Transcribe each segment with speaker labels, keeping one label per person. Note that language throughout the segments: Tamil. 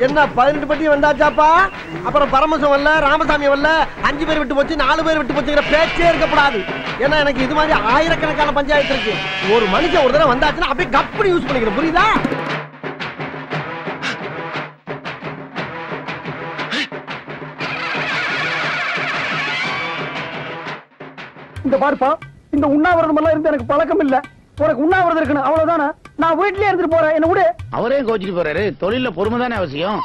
Speaker 1: என்ன 18 பட்டி வந்தாச்சாப்பா? அப்புறம் பரமசம் வரல, ராமசாமி வரல, 5 பேர் விட்டு போச்சு, 4 பேர் விட்டு போச்சுங்கிற பேச்சே இருக்கப்படாது. ஏன்னா எனக்கு இது மாதிரி ஆயிரக்கணக்கான பஞ்சாயத்து இருக்கு. ஒரு மனுஷன் ஒரு தடவை வந்தாச்சுன்னா அப்படியே கப்படி யூஸ் பண்ணிக்கிறேன், புரியுதா?
Speaker 2: இந்த பாருப்பா, இந்த உண்ணாவிரதம் எல்லாம் இருந்து எனக்கு பழக்கம் இல்ல. உனக்கு உண்ணாவிரதம் இருக்கணும் அவ்வளவுதானே. நான் வீட்லயே இருந்துட்டு போறேன், என்ன விடு.
Speaker 3: அவரே கோச்சிட்டு போறாரு. தொழில பொறுமை தானே அவசியம்.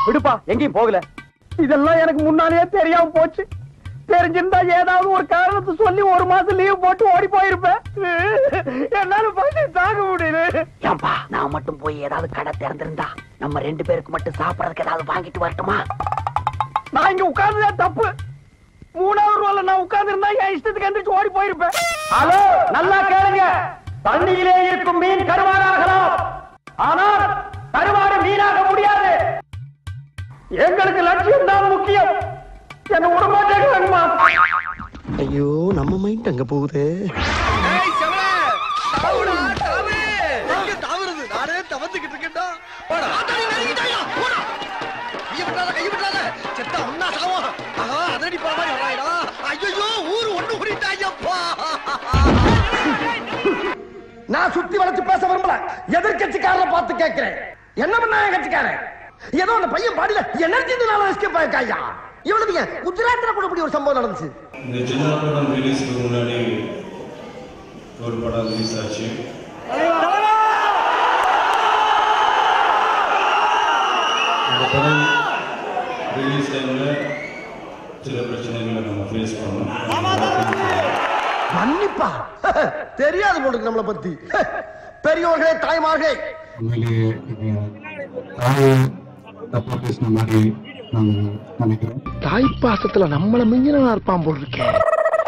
Speaker 2: விடுப்பா, எங்கேயும் போகல. இதெல்லாம் எனக்கு முன்னாலேயே தெரியாம போச்சு. தெரிஞ்சிருந்தா ஏதாவது ஒரு காரணத்தை சொல்லி 1 மாசம் லீவ் போட்டு ஓடி போயிருப்பேன். என்னால பசி தாங்க முடியல.
Speaker 4: ஏன்பா, நான் மட்டும் போய் ஏதாவது கடை திறந்திருந்தா நம்ம 2 பேருக்கு மட்டும் சாப்பிடறதுக்கு ஏதாவது வாங்கிட்டு வரட்டுமா?
Speaker 2: நான் இங்க உட்கார்ந்ததே தப்பு. 3வது ரோல நான் உட்கார்ந்து இருந்தா என் இஷ்டத்துக்கு எந்திரிச்சு ஓடி போயிருப்பேன். ஹலோ, நல்லா கேளுங்க. தண்ணியிலே இருக்கும் மீன் கருவாடாகலாம், ஆனால் கருவாடு மீனாக முடியாது. எங்களுக்கு லட்சியம் தான் முக்கியம். என்ன விட மாட்டேங்கிறாங்கம்மா.
Speaker 1: ஐயோ, நம்ம மைண்ட் அங்க போகுது. நானே தவந்துகிட்டு இருக்கேன்டா. நான் சுத்தி வளைச்சு பேச விரும்பல. எதிர்கட்சிக்காரரை பார்த்து கேட்கிறேன், என்ன பண்ண கட்சிக்காரன்? ஏதோ அந்த பையன் பாடியில எனர்ஜி எஸ்கேப் ஆயிருக்காயா. இவ்வளவு குஜராத்ல கூட இப்படி ஒரு சம்பவம் நடந்துச்சு.
Speaker 5: இந்த ஜின்னா படம் ரிலீஸ்க்கு முன்னாடி ஒரு படம் ரிலீஸ் ஆச்சு. இந்த படம் ரிலீஸ் டைம்ல சில பிரச்சனைகளை நம்ம ஃபேஸ் பண்ணோம்.
Speaker 1: மன்னிப்பா, தெரியாது போல நம்மளை பத்தி. பெரியோர்களே, தாய்மார்களே,
Speaker 6: தப்பா பேசின மாதிரி நாங்க நினைக்கிறோம்.
Speaker 1: தாய்ப்பாசத்துல நம்மள மிஞ்சினா இருப்பான் போல் இருக்கேன்.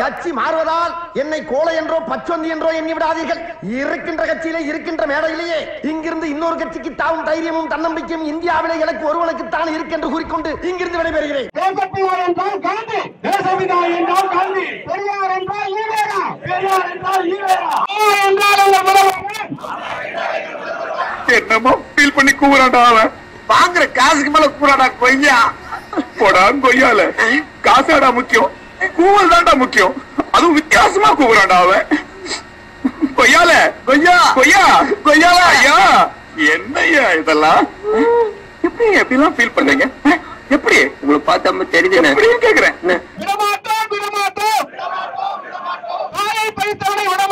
Speaker 1: கட்சி மாறுவதால் என்னை கோலை என்றோ பச்சொந்தி என்றோ எண்ணி விடாதீர்கள். இருக்கின்ற கட்சியிலே இருக்கின்ற மேடையிலேயே இங்கிருந்து இன்னொரு கட்சிக்கு தாவும் தைரியமும் தன்னம்பிக்கையும் இந்தியாவிலே எனக்கு ஒருவனுக்கு தான் இருக்கென்று கூறிக்கொண்டு இங்கிருந்து விடைபெறுகிறேன்.
Speaker 7: என்னமோ ஃபீல் பண்ணி கூறாடா. அவன் வாங்குற காசுக்கு மேல கூறாடா கொய்யா. போடா கொய்யால, காசாடா முக்கியம், கூவல் தான்டா முக்கியம். அதுவும் வித்தியாசமா கூறாடா அவன். கொய்யால, கொய்யா கொய்யா கொய்யாலா. ஐயா, என்னையா இதெல்லாம்? எப்படி எப்படிலாம் ஃபீல் பண்றீங்க? எப்படி உங்களுக்கு பார்த்தா தெரியுது கேக்குறேன். விடமாட்டோம், விடமாட்டோம், விடமாட்டோம், விடமாட்டோம், பறித்தவனை விட